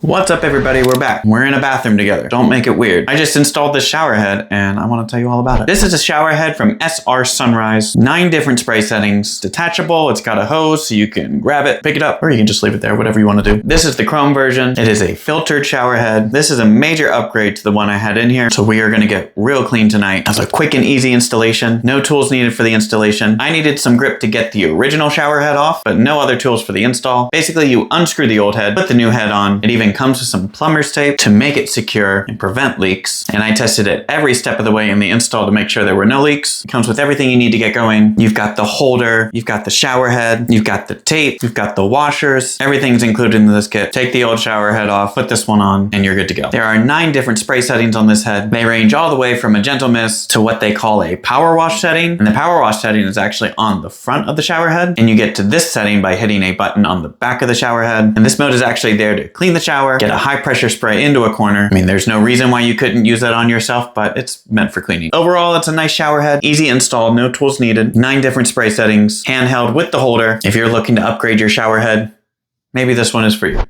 What's up everybody, we're back. We're in a bathroom together. Don't make it weird. I just installed this shower head and I want to tell you all about it. This is a shower head from SR Sunrise. 9 different spray settings. Detachable, it's got a hose so you can grab it, pick it up, or you can just leave it there, whatever you want to do. This is the chrome version. It is a filtered shower head. This is a major upgrade to the one I had in here. So we are going to get real clean tonight. It has a quick and easy installation. No tools needed for the installation. I needed some grip to get the original shower head off, but no other tools for the install. Basically, you unscrew the old head, put the new head on. It even comes with some plumber's tape to make it secure and prevent leaks. And I tested it every step of the way in the install to make sure there were no leaks. It comes with everything you need to get going. You've got the holder, you've got the shower head, you've got the tape, you've got the washers. Everything's included in this kit. Take the old shower head off, put this one on, and you're good to go. There are 9 different spray settings on this head. They range all the way from a gentle mist to what they call a power wash setting. And the power wash setting is actually on the front of the shower head. And you get to this setting by hitting a button on the back of the shower head. And this mode is actually there to clean the shower, get a high pressure spray into a corner. I mean, there's no reason why you couldn't use that on yourself, but it's meant for cleaning. Overall, it's a nice shower head, easy install, no tools needed, 9 different spray settings, handheld with the holder. If you're looking to upgrade your shower head, maybe this one is for you.